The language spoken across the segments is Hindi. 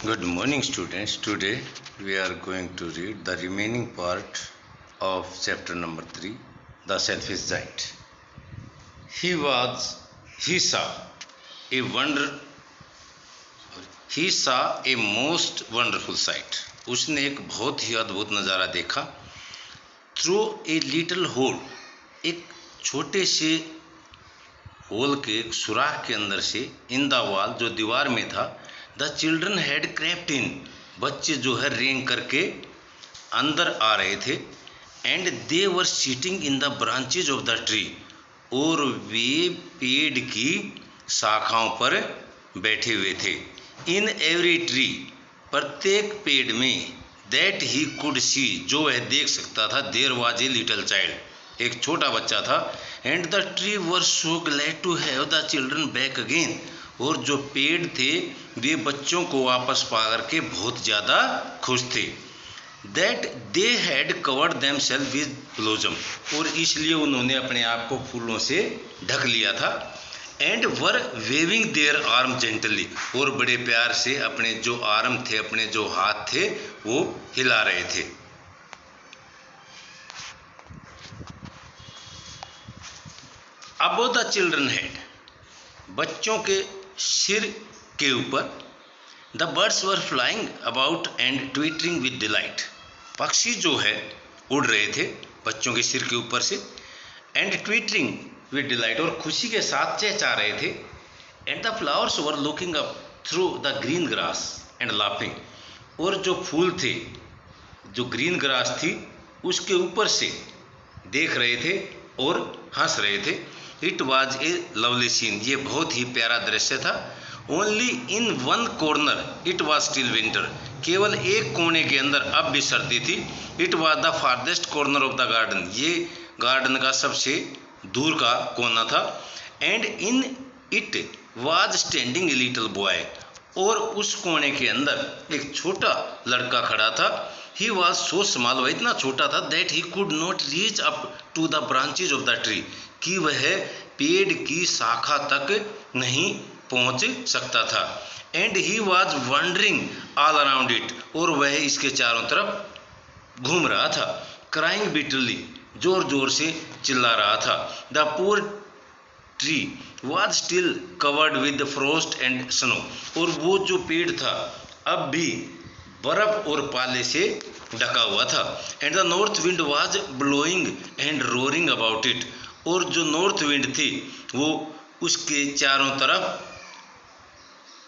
Good morning, students. Today we are going to read the remaining part of chapter number 3, The Selfish Giant. He saw a wonder. He saw a most wonderful sight. उसने एक बहुत ही अद्भुत नज़ारा देखा. Through a little hole, एक छोटे से होल के एक सुराख के अंदर से, इन द वॉल, जो दीवार में था, द चिल्ड्रन हैड क्रेप्ट इन, बच्चे जो है रेंग करके अंदर आ रहे थे. And they were seating in the branches of the tree, और वे पेड़ की शाखाओं पर बैठे हुए थे. इन एवरी ट्री, प्रत्येक पेड़ में, दैट ही कुड सी, जो वह देख सकता था, there was a little child, एक छोटा बच्चा था. And the tree were so glad to have the children back again, और जो पेड़ थे वे बच्चों को वापस पा करके बहुत ज़्यादा खुश थे. That they had covered them self with blossom, और इसलिए उन्होंने अपने आप को फूलों से ढक लिया था. And were waving their arm gently, और बड़े प्यार से अपने जो आर्म थे, अपने जो हाथ थे, वो हिला रहे थे. अबव द चिल्ड्रन हेड, बच्चों के सिर के ऊपर, the birds were flying about and twittering with delight, पक्षी जो है उड़ रहे थे बच्चों के सिर के ऊपर से. एंड ट्विटरिंग विद डिलाइट, और खुशी के साथ चहचहा रहे थे. And the flowers were looking up through the green grass and laughing, और जो फूल थे, जो ग्रीन ग्रास थी, उसके ऊपर से देख रहे थे और हंस रहे थे. It was a lovely scene, ये बहुत ही प्यारा दृश्य था. Only in one corner it was still winter, केवल एक कोने के अंदर अब भी सर्दी थी. It was the farthest corner of the garden, ये गार्डन का सबसे दूर का कोना था. And in it was standing a little boy, और उस कोने के अंदर एक छोटा लड़का खड़ा था. ही वॉज सो स्मॉल, वह इतना छोटा था, that he could not reach up to the branches of the tree, कि वह पेड़ की शाखा तक नहीं पहुंच सकता था. And he was wondering all around it, और वह इसके चारों तरफ घूम रहा था. क्राइंग बिटरली, जोर जोर से चिल्ला रहा था. The poor tree was still covered with frost and snow, और वो जो पेड़ था अब भी बर्फ और पाले से ढका हुआ था. And the north wind was blowing and roaring about it, और जो नॉर्थ विंड थी वो उसके चारों तरफ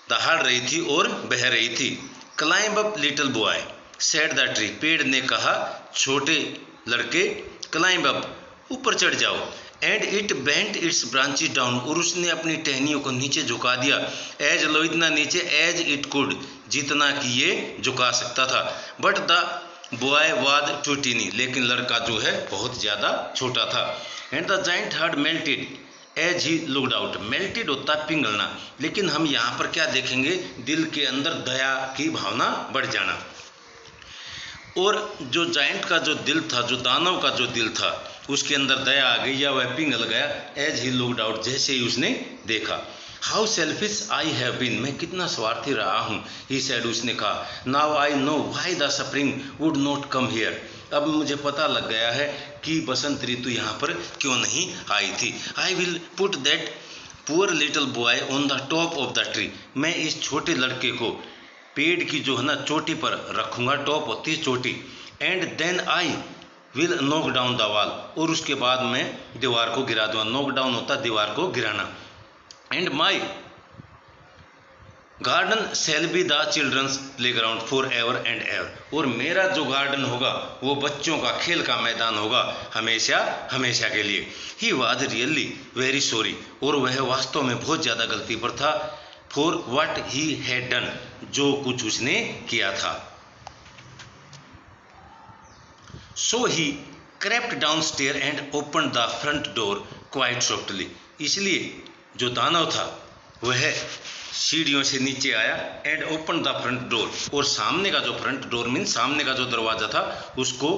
दहाड़ रही थी और बह रही थी. Climb up little boy said the tree, पेड़ ने कहा, छोटे लड़के, क्लाइंब अप, ऊपर चढ़ जाओ. And it bent it's branches down, और उसने अपनी टहनियों को नीचे झुका दिया. एज लो, इतना नीचे, एज इट कुड, जितना कि ये झुका सकता था. But the boy was too tiny, लेकिन लड़का जो है बहुत ज़्यादा छोटा था. And the giant heart melted as he looked out, melted होता पिघलना, लेकिन हम यहाँ पर क्या देखेंगे, दिल के अंदर दया की भावना बढ़ जाना. और जो जाइंट का जो दिल था, जो दानव का जो दिल था, उसके अंदर दया आ गई, या वह पिघल गया. एज ही लुक्ड आउट, जैसे ही उसने देखा. How selfish I have been, मैं कितना स्वार्थी रहा हूँ, ही सेड, उसने कहा. Now I know why the spring would not come here, अब मुझे पता लग गया है कि बसंत ऋतु यहाँ पर क्यों नहीं आई थी. I will put that poor little boy on the top of the tree, मैं इस छोटे लड़के को पेड़ की जो है ना चोटी पर रखूँगा, टॉप होती है चोटी. And then I will knock down the wall, और उसके बाद मैं दीवार को गिरा दूंगा. नॉक डाउन होता दीवार को गिराना. And my garden shall be the children's playground for ever and ever, और मेरा जो गार्डन होगा वो बच्चों का खेल का मैदान होगा हमेशा हमेशा के लिए. He was really very sorry, और वह वास्तव में बहुत ज़्यादा गलती पर था. For what he had done, जो कुछ उसने किया था. So he crept down stair and open the front door quite softly, इसलिए जो दानव था वह सीढ़ियों से नीचे आया. And open the front door, और सामने का जो फ्रंट डोर मीन सामने का जो दरवाज़ा था उसको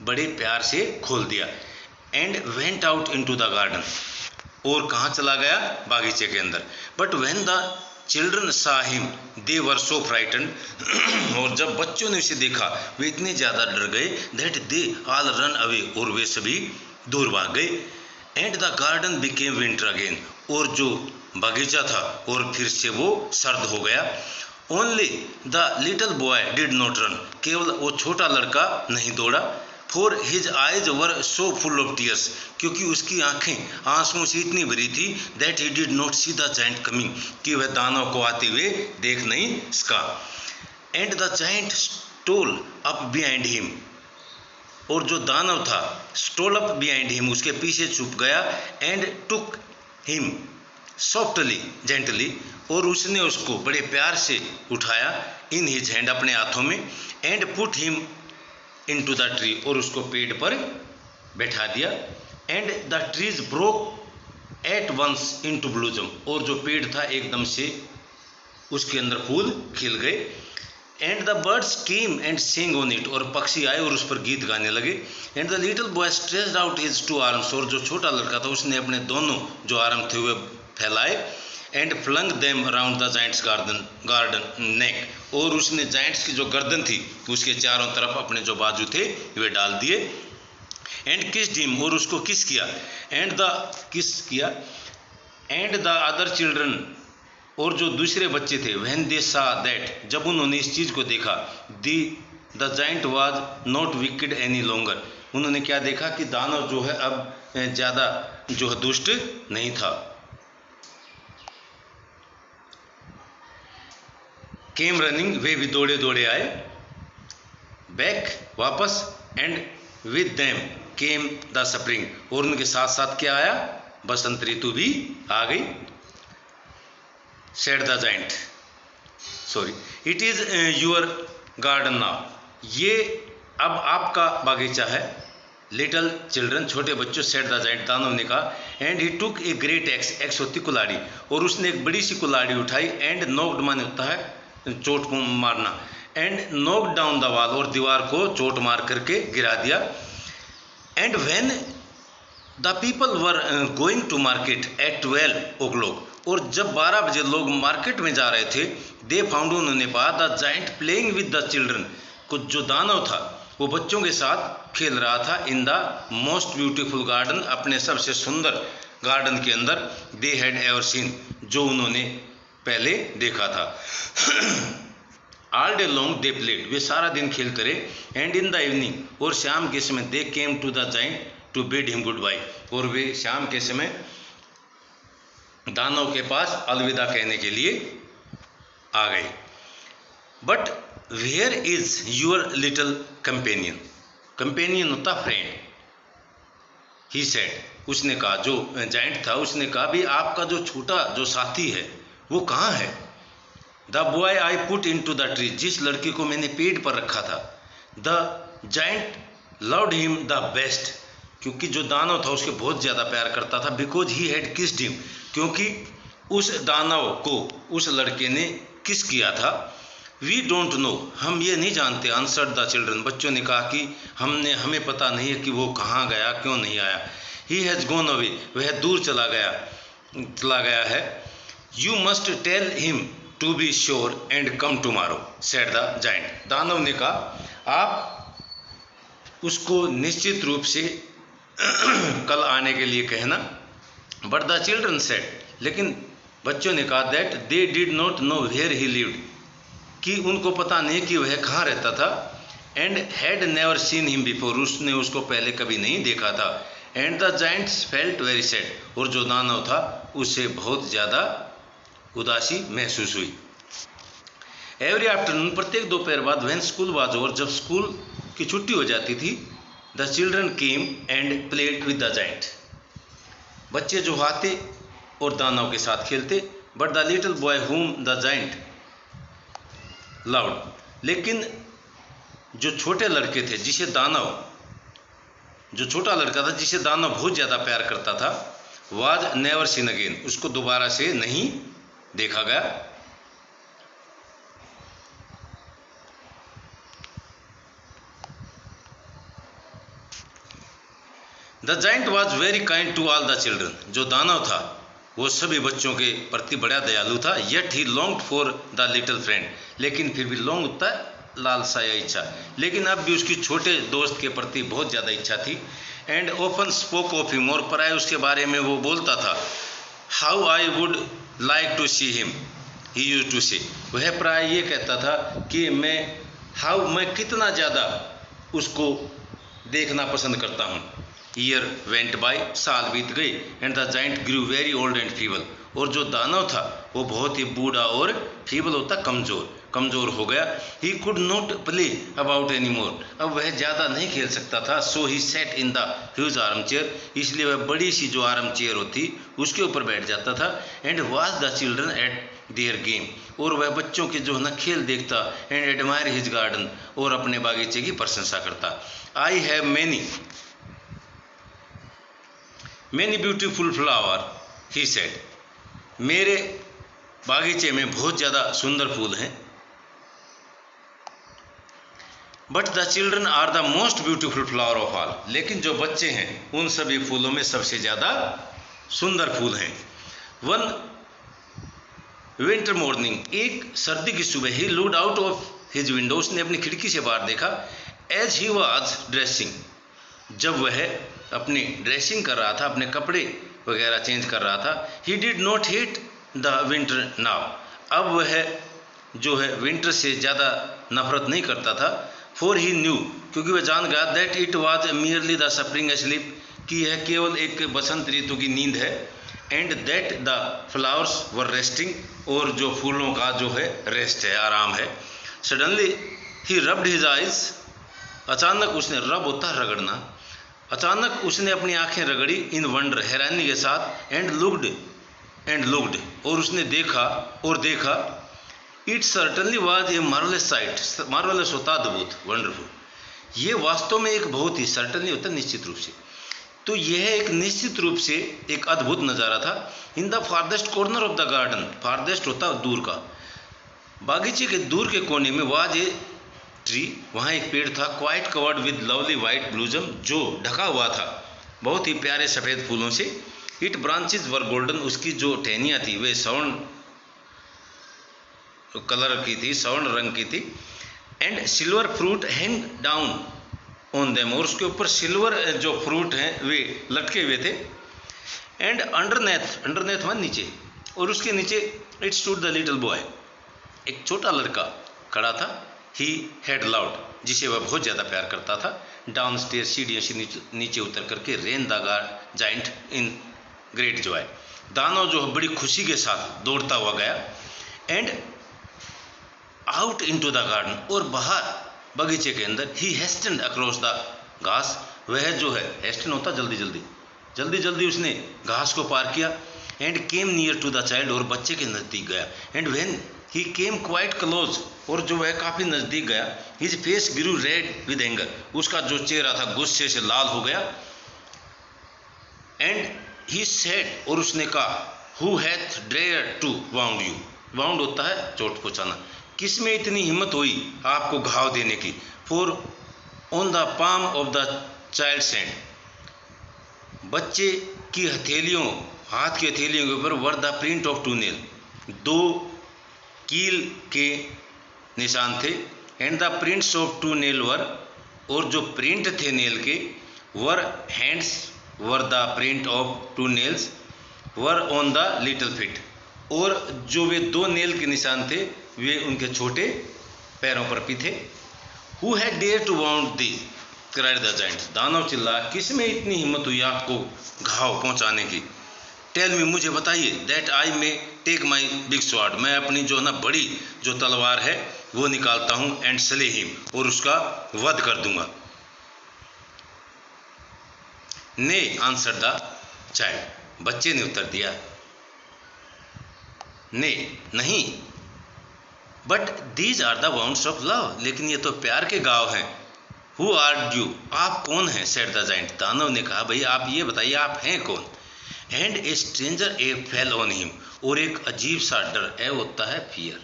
बड़े प्यार से खोल दिया. And went out into the garden, और कहाँ चला गया, बागीचे के अंदर. But when the children saw him they were so frightened और जब बच्चों ने उसे देखा वे इतने ज़्यादा डर गए that they all run away और वे सभी दूर भाग गए। and the garden became winter again और जो बगीचा था और फिर से वो सर्द हो गया। only the little boy did not run केवल वो छोटा लड़का नहीं दौड़ा। for his eyes were so full of tears क्योंकि उसकी आंखें आंसुओं से इतनी भरी थी that he did not see the giant coming कि वह दानव को आते हुए देख नहीं सका। and the giant stole up behind him और जो दानव था stole up behind him उसके पीछे छुप गया and took him softly gently और उसने उसको बड़े प्यार से उठाया in his hand अपने हाथों में and put him into the tree और उसको पेड़ पर बैठा दिया। and the trees broke at once into blossom और जो पेड़ था एकदम से उसके अंदर फूल खिल गए। and the birds came and sang on it और पक्षी आए और उस पर गीत गाने लगे। and the little boy stretched out his two arms और जो छोटा लड़का था उसने अपने दोनों जो आर्म थे वे फैलाए and flung them around the giant's garden neck और उसने जाइंट्स की जो गर्दन थी उसके चारों तरफ अपने जो बाजू थे वे डाल दिए। and kissed him और उसको किस किया and the other children और जो दूसरे बच्चे थे when they saw that जब उन्होंने इस चीज़ को देखा the giant was not wicked any longer उन्होंने क्या देखा कि दानव जो है अब ज़्यादा जो है दुष्ट नहीं था। came running वे भी दौड़े दौड़े आए back वापस and with them came the spring और उनके साथ साथ क्या आया बसंत ऋतु भी आ गई। said the giant sorry it is your garden now ये अब आपका बागीचा है। लिटल चिल्ड्रन छोटे बच्चों said the giant दानव ने कहा and he took a great axe होती कुल्हाड़ी और उसने एक बड़ी सी कुल्हाड़ी उठाई and knocked माने होता है चोट मारना and knocked down the wall और दीवार को चोट मार करके गिरा दिया। and when the people were going to market at 12 o'clock और जब 12 बजे लोग मार्केट में जा रहे थे they found उन्होंने पाया the giant playing with the children कुछ जो दानव था वो बच्चों के साथ खेल रहा था in the most beautiful garden अपने सबसे सुंदर गार्डन के अंदर they had ever seen जो उन्होंने पहले देखा था। all day long they played वे सारा दिन खेलते रहे and in the evening और शाम के समय they came to the giant to bid him goodbye और वे शाम के समय दानव के पास अलविदा कहने के लिए आ गए। but where is your little companion companion होता फ्रेंड he said उसने कहा जो जाइंट था उसने कहा भी आपका जो छोटा जो साथी है वो कहाँ है। The boy I put into the tree जिस लड़के को मैंने पेड़ पर रखा था। The giant loved him the best क्योंकि जो दानव था उसके बहुत ज़्यादा प्यार करता था। Because he had kissed him क्योंकि उस दानव को उस लड़के ने किस किया था। वी डोंट नो हम ये नहीं जानते। आंसर्ड द चिल्ड्रन बच्चों ने कहा कि हमें पता नहीं है कि वो कहाँ गया क्यों नहीं आया। ही हैज़ गॉन अवे वह दूर चला गया है। You must tell him to be sure and come tomorrow said the giant दानव ने कहा आप उसको निश्चित रूप से कल आने के लिए कहना। बट द चिल्ड्रन सेड लेकिन बच्चों ने कहा that they did not know where he lived कि उनको पता नहीं कि वह कहाँ रहता था। And had never seen him before उसने उसको पहले कभी नहीं देखा था। And the giants felt very sad और जो दानव था उसे बहुत ज़्यादा उदासी महसूस हुई। एवरी आफ्टरनून प्रत्येक दोपहर बाद व्हेन स्कूल वाज ओवर जब स्कूल की छुट्टी हो जाती थी the children came and played with the giant बच्चे जो आते और दानव के साथ खेलते। But the little boy whom the giant loved लेकिन जो छोटे लड़के थे जिसे दानव जो छोटा लड़का था जिसे दानव बहुत ज़्यादा प्यार करता था वाज नेवर सीन अगेन उसको दोबारा से नहीं देखा गया। The giant was very kind to all the children जो दानव था वो सभी बच्चों के प्रति बड़ा दयालु था। Yet he longed for the little friend, लेकिन फिर भी लॉन्ग होता है लालसा या इच्छा, लेकिन अब भी उसकी छोटे दोस्त के प्रति बहुत ज़्यादा इच्छा थी। And often spoke of him, और प्राय उसके बारे में वो बोलता था। How I would like to see him, he used to say, वह प्राय ये कहता था कि मैं कितना ज़्यादा उसको देखना पसंद करता हूँ। ईयर वेंट बाय, साल बीत गई। And the giant grew very old and feeble, और जो दानव था वो बहुत ही बूढ़ा और फीबल होता कमज़ोर हो गया। He could not play about any more, अब वह ज़्यादा नहीं खेल सकता था। So he sat in the huge arm chair, इसलिए वह बड़ी सी जो आर्म चेयर होती उसके ऊपर बैठ जाता था। And watch the children eight their game, और वह बच्चों के जो है ना खेल देखता। एंड एडमायर हिज गार्डन, और अपने बागीचे की प्रशंसा करता। I have many beautiful flower, he said, मेरे बागीचे में बहुत ज़्यादा सुंदर फूल हैं। But the children are the most beautiful flower of all, लेकिन जो बच्चे हैं उन सभी फूलों में सबसे ज़्यादा सुंदर फूल हैं। वन विंटर मॉर्निंग, एक सर्दी की सुबह, ही looked out of his window, उसने अपनी खिड़की से बाहर देखा। एज ही वाज ड्रेसिंग, जब वह अपनी ड्रेसिंग कर रहा था, अपने कपड़े वगैरह चेंज कर रहा था। He did not hate the winter now, अब वह जो है विंटर से ज़्यादा नफरत नहीं करता था। फॉर ही न्यू, क्योंकि वह जान गया, that it was merely the spring sleep, कि यह केवल एक बसंत ऋतु की नींद है। And that the flowers were resting, और जो फूलों का जो है रेस्ट है, आराम है। सडनली ही रब्ड हिज आइज, अचानक उसने, रब होता है रगड़ना, अचानक उसने अपनी आंखें रगड़ी। इन वंडर, हैरानी के साथ। एंड लुक्ड, और उसने देखा। It certainly was a marvellous site, marvellous होता अद्भुत, वंडरफुल, ये वास्तव में एक बहुत ही, सर्टनली होता निश्चित रूप से, तो यह एक निश्चित रूप से एक अद्भुत नज़ारा था। In the farthest corner of the garden, farthest होता दूर का, बागीचे के दूर के कोने में, वाज ए ट्री, वहाँ एक पेड़ था। Quite covered with lovely white blossom, जो ढका हुआ था बहुत ही प्यारे सफ़ेद फूलों से। इट ब्रांचेज वर गोल्डन, उसकी जो टहनियाँ थी वे स्वर्ण कलर की थी, स्वर्ण रंग की थी। And silver fruit hang down on them, और उसके ऊपर सिल्वर जो फ्रूट हैं वे लटके हुए थे। एंड अंडरनेथ वन, नीचे, और उसके नीचे, it stood the little boy, एक छोटा लड़का खड़ा था। ही हैड लाउड, जिसे वह बहुत ज़्यादा प्यार करता था। डाउन स्टेयर, सीढ़ियों से नीचे उतर करके। Rain the giant in great Joy, दानव जो बड़ी खुशी के साथ दौड़ता हुआ गया। And out into the garden, और बाहर बगीचे के अंदर। ही हेस्टेंड अक्रॉस द घास, वह जो है हेस्टेंड होता जल्दी जल्दी उसने घास को पार किया। And came near to the child, और बच्चे के नज़दीक गया। And when he came quite close, और जो वह काफ़ी नज़दीक गया। His face grew red with anger, उसका जो चेहरा था गुस्से से लाल हो गया। एंड ही सेड, और उसने कहा, who hath dare to wound you, wound होता है चोट पहुँचाना, किस में इतनी हिम्मत हुई आपको घाव देने की। For on the palm of the child's hand, बच्चे की हथेलियों, हाथ की हथेलियों के ऊपर, were the print of 2 nail, 2 कील के निशान थे। And the prints of 2 nail were, और जो प्रिंट थे नेल के, were hands were the print of 2 nails were on the little feet, और जो वे 2 नेल के निशान थे वे उनके छोटे पैरों पर भी थे। Who had dare to wound thee, cried the giant, दानव चिल्ला, किस में इतनी हिम्मत हुई आपको घाव पहुंचाने की। टेल मी, मुझे बताइए, that I may take my big sword, मैं अपनी जो ना बड़ी जो तलवार है वो निकालता हूँ। एंड स्ले हिम, और उसका वध कर दूंगा। ने आंसर द चाइल्ड, बच्चे ने उत्तर दिया, ने नहीं। But these are the wounds of love, लेकिन ये तो प्यार के घाव हैं। हु आर यू, आप कौन हैं। सेड द जाइंट, दानव ने कहा, भाई आप ये बताइए आप हैं कौन। And A stranger A fell on him, और एक अजीब सा डर, ए होता है फियर,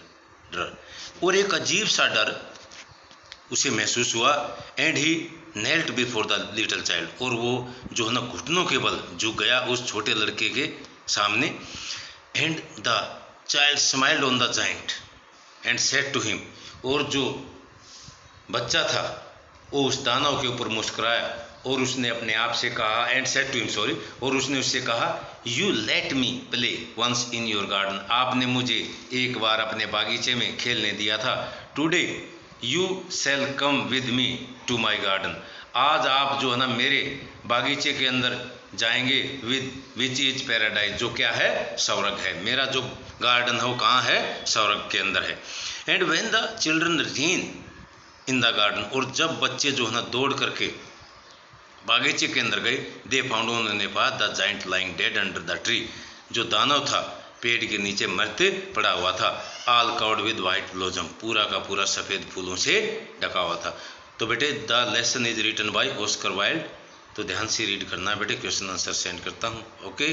डर, और एक अजीब सा डर उसे महसूस हुआ। And he knelt before the little child, और वो जो है ना घुटनों के बल झुक गया उस छोटे लड़के के सामने। And the child smiled on the giant and said to him, और जो बच्चा था वो उस दानव के ऊपर मुस्कुराया और उसने अपने आप से कहा, and said to him, sorry, और उसने उससे कहा, you let me play once in your garden, आपने मुझे एक बार अपने बागीचे में खेलने दिया था। Today you shall come with me to my garden, आज आप जो है ना मेरे बागीचे के अंदर जाएंगे, विद विच इज पैराडाइज, जो क्या है, स्वर्ग है। मेरा जो गार्डन है वो कहाँ है, स्वर्ग के अंदर है। And when the children ran in the garden, और जब बच्चे जो है ना दौड़ करके बागीचे के अंदर गए, दे फाउंड, उन्होंने पाया the giant lying dead under the tree, जो दानव था पेड़ के नीचे मरते पड़ा हुआ था। All covered with white blossom, पूरा का पूरा सफ़ेद फूलों से ढका हुआ था। तो बेटे the lesson is written by Oscar Wilde, तो ध्यान से रीड करना बेटे, क्वेश्चन आंसर सेंड करता हूँ। ओके।